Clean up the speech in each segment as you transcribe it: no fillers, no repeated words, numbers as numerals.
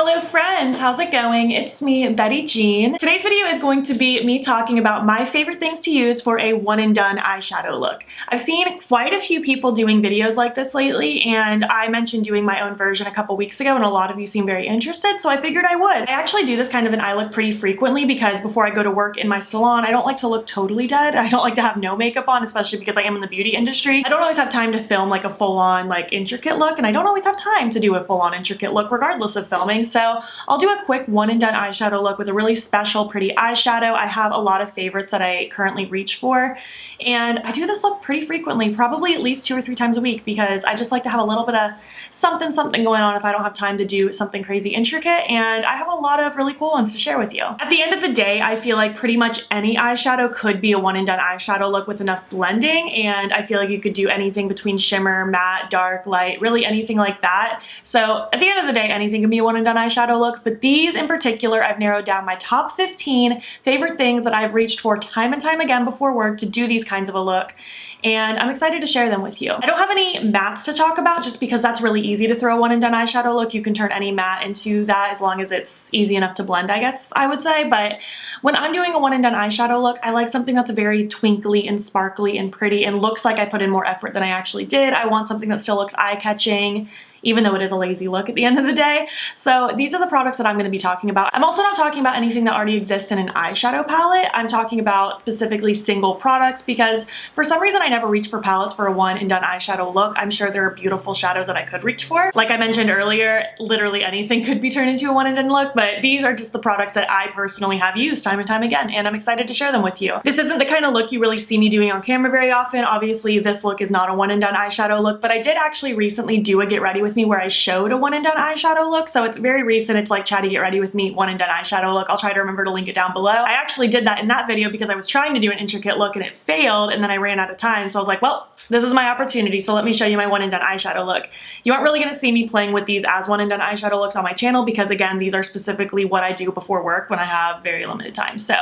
Hello friends, how's it going? It's me, Betty Jean. Today's video is going to be me talking about my favorite things to use for a one and done eyeshadow look. I've seen quite a few people doing videos like this lately, and I mentioned doing my own version a couple weeks ago and a lot of you seem very interested, so I figured I would. I actually do this kind of an eye look pretty frequently because before I go to work in my salon, I don't like to look totally dead. I don't like to have no makeup on, especially because I am in the beauty industry. I don't always have time to film like a full-on like intricate look, and I don't always have time to do a full-on intricate look regardless of filming. So I'll do a quick one and done eyeshadow look with a really special pretty eyeshadow. I have a lot of favorites that I currently reach for, and I do this look pretty frequently, probably at least 2 or 3 times a week, because I just like to have a little bit of something going on if I don't have time to do something crazy intricate, and I have a lot of really cool ones to share with you. At the end of the day, I feel like pretty much any eyeshadow could be a one and done eyeshadow look with enough blending, and I feel like you could do anything between shimmer, matte, dark, light, really anything like that. So at the end of the day, anything can be a one and done eyeshadow look, but these in particular, I've narrowed down my top 15 favorite things that I've reached for time and time again before work to do these kinds of a look, and I'm excited to share them with you. I don't have any mattes to talk about just because that's really easy to throw a one and done eyeshadow look. You can turn any matte into that as long as it's easy enough to blend, I guess I would say. But when I'm doing a one and done eyeshadow look, I like something that's very twinkly and sparkly and pretty and looks like I put in more effort than I actually did. I want something that still looks eye-catching, even though it is a lazy look at the end of the day. So these are the products that I'm going to be talking about. I'm also not talking about anything that already exists in an eyeshadow palette. I'm talking about specifically single products because for some reason I never reach for palettes for a one and done eyeshadow look. I'm sure there are beautiful shadows that I could reach for. Like I mentioned earlier, literally anything could be turned into a one and done look, but these are just the products that I personally have used time and time again, and I'm excited to share them with you. This isn't the kind of look you really see me doing on camera very often. Obviously, this look is not a one and done eyeshadow look, but I did actually recently do a get ready with me where I showed a one and done eyeshadow look, so it's very recent. It's like chatty get ready with me one and done eyeshadow look. I'll try to remember to link it down below. I actually did that in that video because I was trying to do an intricate look and it failed, and then I ran out of time, so I was like, well, this is my opportunity, so let me show you my one and done eyeshadow look. You aren't really going to see me playing with these as one and done eyeshadow looks on my channel because again, these are specifically what I do before work when I have very limited time. So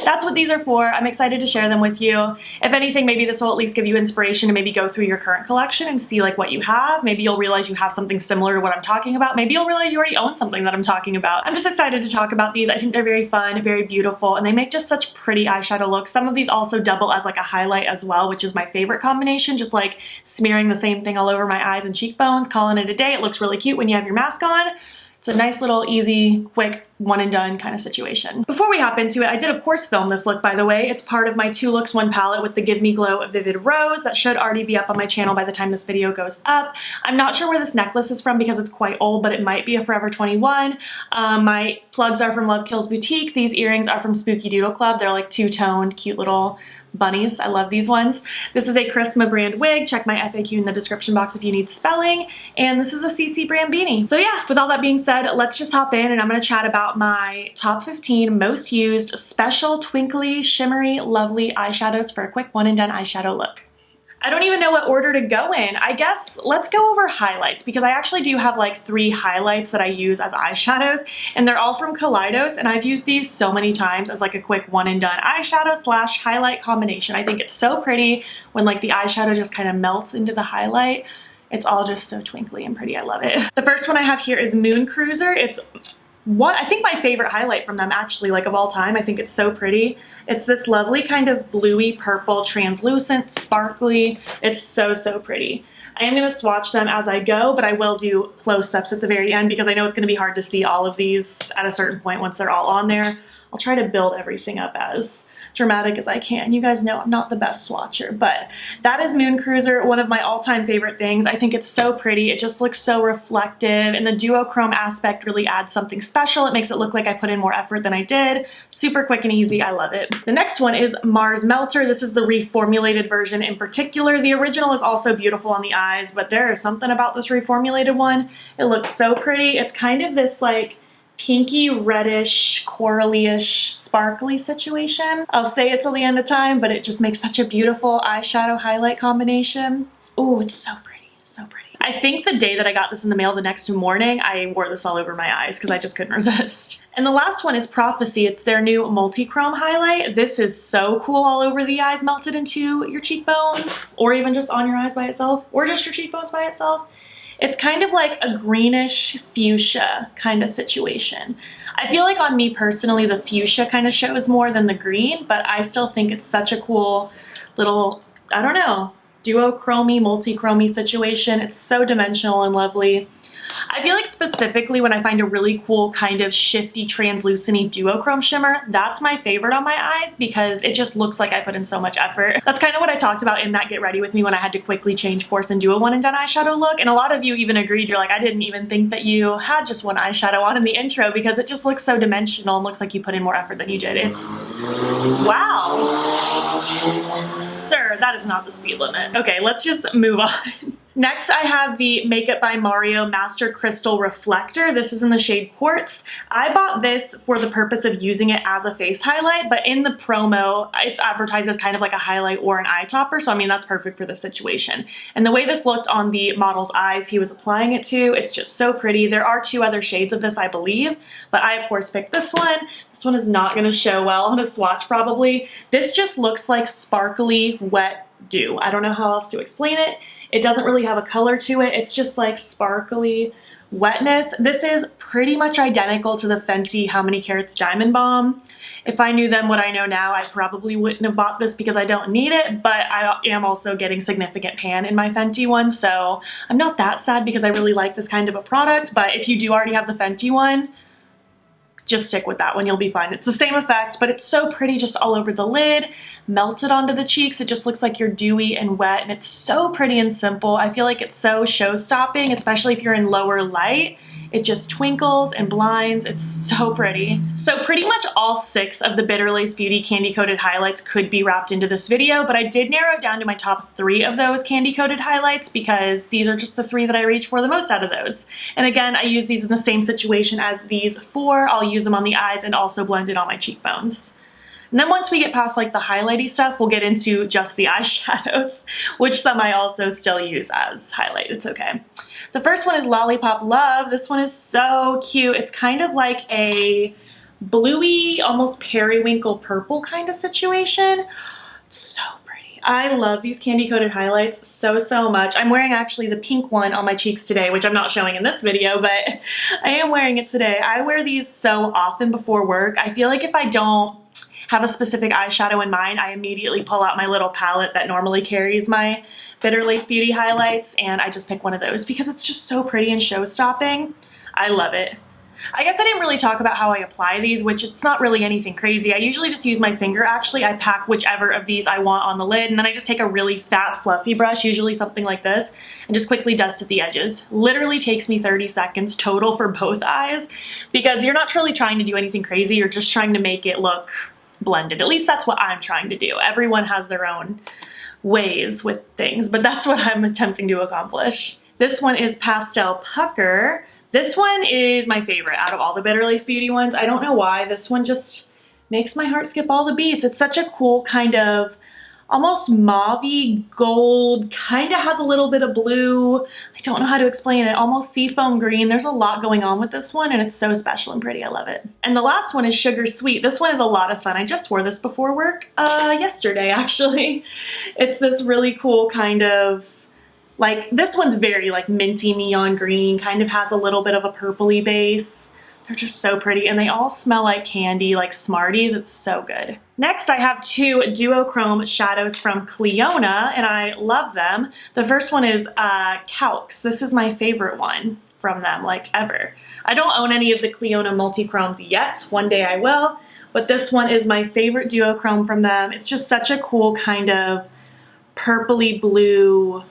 that's what these are for. I'm excited to share them with you. If anything, maybe this will at least give you inspiration to maybe go through your current collection and see like what you have. Maybe you'll realize you have something similar to what I'm talking about. Maybe you'll realize you already own something that I'm talking about. I'm just excited to talk about these. I think they're very fun, very beautiful, and they make just such pretty eyeshadow looks. Some of these also double as like a highlight as well, which is my favorite combination, just like smearing the same thing all over my eyes and cheekbones, calling it a day. It looks really cute when you have your mask on. It's a nice little easy, quick, one and done kind of situation. Before we hop into it, I did of course film this look, by the way. It's part of my 2 looks 1 palette with the Give Me Glow Vivid Rose that should already be up on my channel by the time this video goes up. I'm not sure where this necklace is from because it's quite old, but it might be a Forever 21. My plugs are from Love Kills Boutique. These earrings are from Spooky Doodle Club. They're like 2-toned, cute little bunnies. I love these ones. This is a Christma brand wig. Check my FAQ in the description box if you need spelling. And this is a CC brand beanie. So yeah, with all that being said, let's just hop in and I'm going to chat about my top 15 most used special twinkly, shimmery, lovely eyeshadows for a quick one and done eyeshadow look. I don't even know what order to go in. I guess let's go over highlights because I actually do have like 3 highlights that I use as eyeshadows, and they're all from Kaldieos, and I've used these so many times as like a quick one and done eyeshadow slash highlight combination. I think it's so pretty when like the eyeshadow just kind of melts into the highlight. It's all just so twinkly and pretty. I love it. The first one I have here is Moon Cruiser. It's I think my favorite highlight from them actually, like of all time. I think it's so pretty. It's this lovely kind of bluey purple, translucent, sparkly. It's so, so pretty. I am going to swatch them as I go, but I will do close-ups at the very end because I know it's going to be hard to see all of these at a certain point once they're all on there. I'll try to build everything up as dramatic as I can. You guys know I'm not the best swatcher, but that is Moon Cruiser, one of my all-time favorite things. I think it's so pretty. It just looks so reflective, and the duochrome aspect really adds something special. It makes it look like I put in more effort than I did. Super quick and easy. I love it. The next one is Mars Melter. This is the reformulated version in particular. The original is also beautiful on the eyes, but there is something about this reformulated one. It looks so pretty. It's kind of this like pinky, reddish, corally-ish, sparkly situation. I'll say it till the end of time, but it just makes such a beautiful eyeshadow highlight combination. Oh, it's so pretty, so pretty. I think the day that I got this in the mail the next morning, I wore this all over my eyes because I just couldn't resist. And the last one is Prophecy. It's their new multi-chrome highlight. This is so cool all over the eyes, melted into your cheekbones, or even just on your eyes by itself, or just your cheekbones by itself. It's kind of like a greenish fuchsia kind of situation. I feel like on me personally, the fuchsia kind of shows more than the green, but I still think it's such a cool little, I don't know, duochrome, multi-chrome situation. It's so dimensional and lovely. I feel like specifically when I find a really cool kind of shifty, translucent duochrome shimmer, that's my favorite on my eyes because it just looks like I put in so much effort. That's kind of what I talked about in that Get Ready With Me when I had to quickly change course and do a one and done eyeshadow look. And a lot of you even agreed, you're like, I didn't even think that you had just one eyeshadow on in the intro because it just looks so dimensional and looks like you put in more effort than you did. It's, wow. Sir, that is not the speed limit. Okay, let's just move on. Next, I have the Makeup by Mario Master Crystal Reflector. This is in the shade Quartz. I bought this for the purpose of using it as a face highlight, but in the promo, it's advertised as kind of like a highlight or an eye topper, so I mean, that's perfect for this situation. And the way this looked on the model's eyes he was applying it to, it's just so pretty. There are 2 other shades of this, I believe, but I, of course, picked this one. This one is not gonna show well on a swatch, probably. This just looks like sparkly, wet dew. I don't know how else to explain it. It doesn't really have a color to it. It's just like sparkly wetness. This is pretty much identical to the Fenty How Many Carats Diamond Balm. If I knew then what I know now, I probably wouldn't have bought this because I don't need it, but I am also getting significant pan in my Fenty one, so I'm not that sad because I really like this kind of a product, but if you do already have the Fenty one, just stick with that one, you'll be fine. It's the same effect, but it's so pretty just all over the lid, melted onto the cheeks. It just looks like you're dewy and wet, and it's so pretty and simple. I feel like it's so show-stopping, especially if you're in lower light. It just twinkles and blinds. It's so pretty. So pretty much all 6 of the Bitter Lace Beauty candy coated highlights could be wrapped into this video, but I did narrow it down to my top 3 of those candy coated highlights because these are just the 3 that I reach for the most out of those. And again, I use these in the same situation as these 4. I'll use them on the eyes and also blend it on my cheekbones. And then once we get past like the highlighty stuff, we'll get into just the eyeshadows, which some I also still use as highlight. It's okay. The first one is Lollipop Love. This one is so cute. It's kind of like a bluey, almost periwinkle purple kind of situation. It's so pretty. I love these candy coated highlights so, so much. I'm wearing actually the pink one on my cheeks today, which I'm not showing in this video, but I am wearing it today. I wear these so often before work. I feel like if I don't have a specific eyeshadow in mind, I immediately pull out my little palette that normally carries my Bitter Lace Beauty highlights, and I just pick one of those because it's just so pretty and show-stopping. I love it. I guess I didn't really talk about how I apply these, which it's not really anything crazy. I usually just use my finger, actually. I pack whichever of these I want on the lid, and then I just take a really fat, fluffy brush, usually something like this, and just quickly dust at the edges. Literally takes me 30 seconds total for both eyes because you're not really trying to do anything crazy. You're just trying to make it look blended. At least that's what I'm trying to do. Everyone has their own ways with things, but that's what I'm attempting to accomplish. This one is Pastel Pucker. This one is my favorite out of all the Bitter Lace Beauty ones. I don't know why. This one just makes my heart skip all the beats. It's such a cool kind of almost mauve-y gold, kind of has a little bit of blue. I don't know how to explain it. Almost seafoam green. There's a lot going on with this one, and it's so special and pretty. I love it. And the last one is Sugar Sweet. This one is a lot of fun. I just wore this before work yesterday, actually. It's this really cool kind of, like, this one's very like minty neon green, kind of has a little bit of a purpley base. They're just so pretty, and they all smell like candy, like Smarties. It's so good. Next, I have 2 Duochrome shadows from Clionadh, and I love them. The first one is Calx. This is my favorite one from them, like ever. I don't own any of the Clionadh multi-chromes yet. One day I will, but this one is my favorite Duochrome from them. It's just such a cool kind of purpley blue,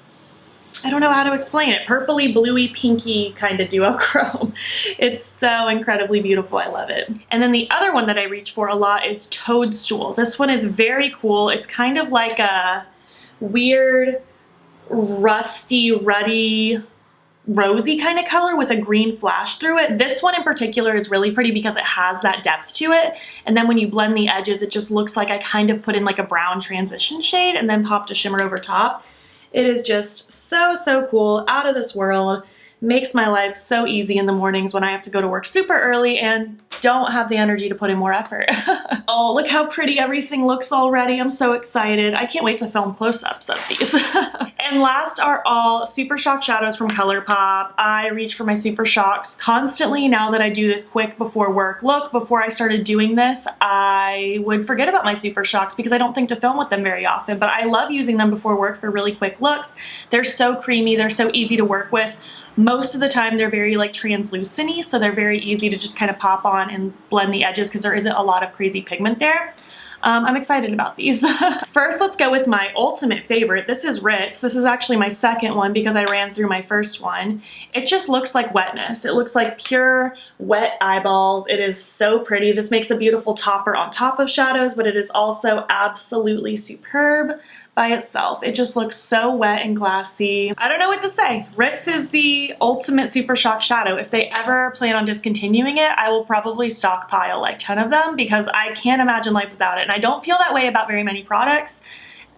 I don't know how to explain it, purpley, bluey, pinky kind of duochrome. It's so incredibly beautiful. I love it. And then the other one that I reach for a lot is Toadstool. This one is very cool. It's kind of like a weird, rusty, ruddy, rosy kind of color with a green flash through it. This one in particular is really pretty because it has that depth to it. And then when you blend the edges, it just looks like I kind of put in like a brown transition shade and then popped a shimmer over top. It is just so, so cool, out of this world, makes my life so easy in the mornings when I have to go to work super early and don't have the energy to put in more effort. Oh, look how pretty everything looks already. I'm so excited. I can't wait to film close-ups of these. And last are all Super Shock shadows from Colourpop. I reach for my Super Shocks constantly now that I do this quick before work look. Before I started doing this, I would forget about my Super Shocks because I don't think to film with them very often, but I love using them before work for really quick looks. They're so creamy, they're so easy to work with. Most of the time they're very like translucent-y, so they're very easy to just kind of pop on and blend the edges because there isn't a lot of crazy pigment there. I'm excited about these. First, let's go with my ultimate favorite. This is Ritz. This is actually my second one because I ran through my first one. It just looks like wetness. It looks like pure wet eyeballs. It is so pretty. This makes a beautiful topper on top of shadows, but it is also absolutely superb by itself. It just looks so wet and glassy. I don't know what to say. Ritz is the ultimate Super Shock shadow. If they ever plan on discontinuing it, I will probably stockpile like 10 of them because I can't imagine life without it. And I don't feel that way about very many products.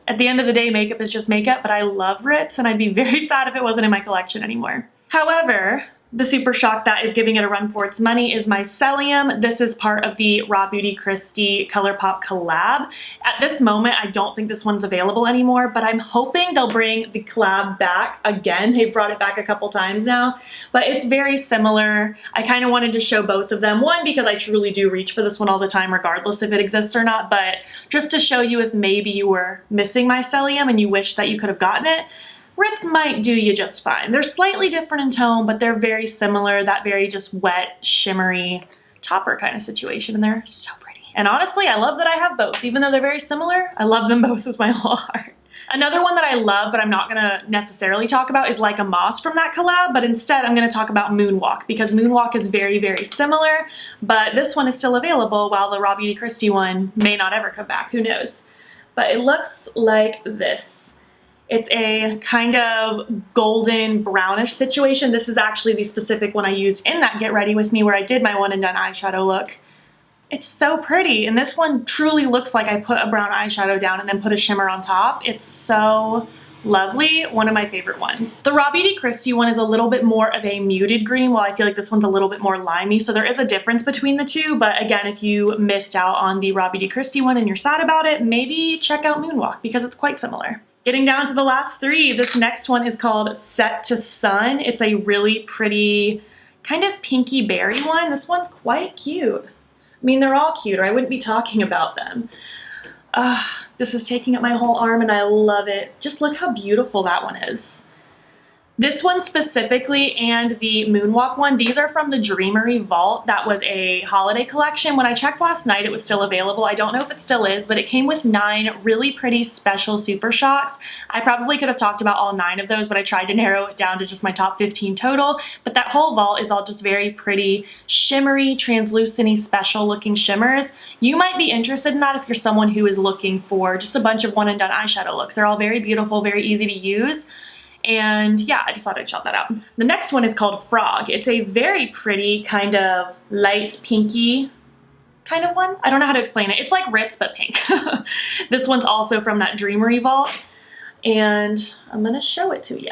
At the end of the day, makeup is just makeup, but I love Ritz and I'd be very sad if it wasn't in my collection anymore. However, the Super Shock that is giving it a run for its money is Mycelium. This is part of the Raw Beauty Kristi Colourpop collab. At this moment, I don't think this one's available anymore, but I'm hoping they'll bring the collab back again. They've brought it back a couple times now, but it's very similar. I kind of wanted to show both of them. One, because I truly do reach for this one all the time, regardless if it exists or not, but just to show you if maybe you were missing Mycelium and you wish that you could have gotten it, Ritz might do you just fine. They're slightly different in tone, but they're very similar, that very just wet, shimmery topper kind of situation, and they're so pretty. And honestly, I love that I have both. Even though they're very similar, I love them both with my whole heart. Another one that I love, but I'm not gonna necessarily talk about, is Like a Moss from that collab, but instead I'm gonna talk about Moonwalk, because Moonwalk is very, very similar, but this one is still available while the Raw Beauty Kristi one may not ever come back, who knows. But it looks like this. It's a kind of golden brownish situation. This is actually the specific one I used in that Get Ready With Me where I did my one and done eyeshadow look. It's so pretty, and this one truly looks like I put a brown eyeshadow down and then put a shimmer on top. It's so lovely, one of my favorite ones. The Raw Beauty Kristi one is a little bit more of a muted green, while I feel like this one's a little bit more limey, so there is a difference between the two, but again, if you missed out on the Raw Beauty Kristi one and you're sad about it, maybe check out Moonwalk because it's quite similar. Getting down to the last three, this next one is called Set to Sun. It's a really pretty kind of pinky berry one. This one's quite cute. I mean, they're all cute or I wouldn't be talking about them. This is taking up my whole arm and I love it. Just look how beautiful that one is. This one specifically and the Moonwalk one, these are from the Dreamery Vault. That was a holiday collection. When I checked last night, it was still available. I don't know if it still is, but it came with 9 really pretty special Super Shocks. I probably could have talked about all 9 of those, but I tried to narrow it down to just my top 15 total. But that whole vault is all just very pretty, shimmery, translucent-y, special looking shimmers. You might be interested in that if you're someone who is looking for just a bunch of one and done eyeshadow looks. They're all very beautiful, very easy to use. And yeah, I just thought I'd shout that out. The next one is called Frog. It's a very pretty kind of light pinky kind of one. I don't know how to explain it. It's like Ritz, but pink. This one's also from that Dreamery Vault. And I'm gonna show it to you.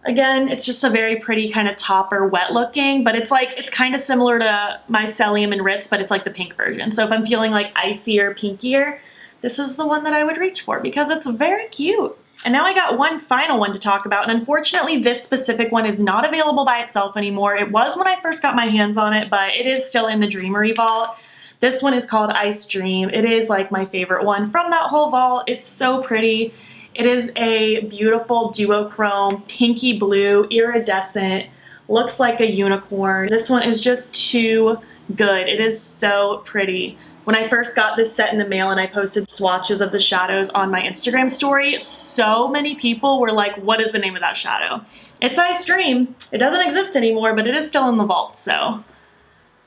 Again, it's just a very pretty kind of topper, wet looking, but it's kind of similar to Mycelium and Ritz, but it's like the pink version. So if I'm feeling like icier, pinkier, this is the one that I would reach for because it's very cute. And now I got one final one to talk about, and unfortunately this specific one is not available by itself anymore. It was when I first got my hands on it, but it is still in the Dreamery Vault. This one is called Ice Dream. It is like my favorite one from that whole vault. It's so pretty. It is a beautiful duochrome, pinky blue, iridescent, looks like a unicorn. This one is just too good. It is so pretty. When I first got this set in the mail and I posted swatches of the shadows on my Instagram story, so many people were like, what is the name of that shadow? It's Ice Dream. It doesn't exist anymore, but it is still in the vault, so.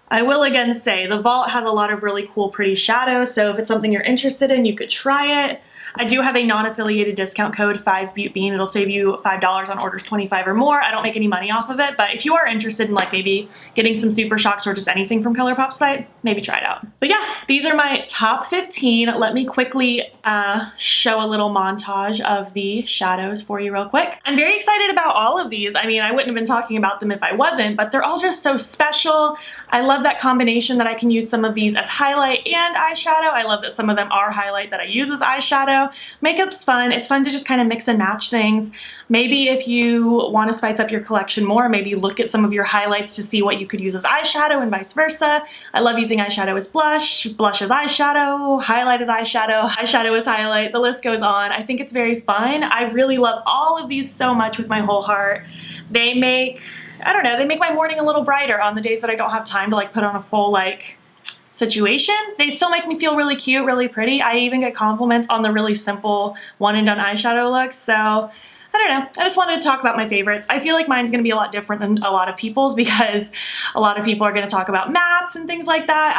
I will again say, the vault has a lot of really cool, pretty shadows, so if it's something you're interested in, you could try it. I do have a non-affiliated discount code 5BeautyBean. It'll save you $5 on orders 25 or more. I don't make any money off of it, but if you are interested in like maybe getting some Super Shocks or just anything from Colourpop's site, maybe try it out. But yeah, these are my top 15. Let me quickly show a little montage of the shadows for you real quick. I'm very excited about all of these. I mean, I wouldn't have been talking about them if I wasn't, but they're all just so special. I love that combination that I can use some of these as highlight and eyeshadow. I love that some of them are highlight that I use as eyeshadow. Makeup's fun. It's fun to just kind of mix and match things. Maybe if you want to spice up your collection more, maybe look at some of your highlights to see what you could use as eyeshadow and vice versa. I love using eyeshadow as blush, blush as eyeshadow, highlight as eyeshadow, eyeshadow as highlight, the list goes on. I think it's very fun. I really love all of these so much with my whole heart. They make, I don't know, they make my morning a little brighter on the days that I don't have time to like put on a full like situation. They still make me feel really cute, really pretty. I even get compliments on the really simple one and done eyeshadow looks. So I don't know. I just wanted to talk about my favorites. I feel like mine's going to be a lot different than a lot of people's because a lot of people are going to talk about mattes and things like that.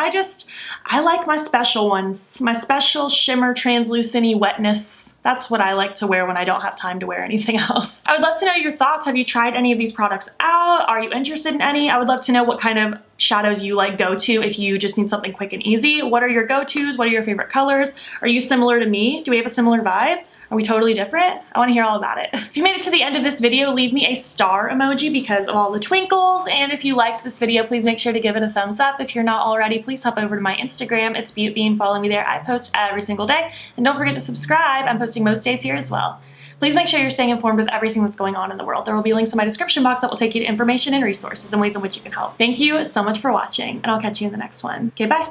I like my special ones. My special shimmer, translucent-y wetness. That's what I like to wear when I don't have time to wear anything else. I would love to know your thoughts. Have you tried any of these products out? Are you interested in any? I would love to know what kind of shadows you like go to if you just need something quick and easy. What are your go-tos? What are your favorite colors? Are you similar to me? Do we have a similar vibe? Are we totally different? I want to hear all about it. If you made it to the end of this video, leave me a star emoji because of all the twinkles. And if you liked this video, please make sure to give it a thumbs up. If you're not already, please hop over to my Instagram. It's BeautyBean. Follow me there. I post every single day. And don't forget to subscribe. I'm posting most days here as well. Please make sure you're staying informed with everything that's going on in the world. There will be links in my description box that will take you to information and resources and ways in which you can help. Thank you so much for watching, and I'll catch you in the next one. Okay, bye.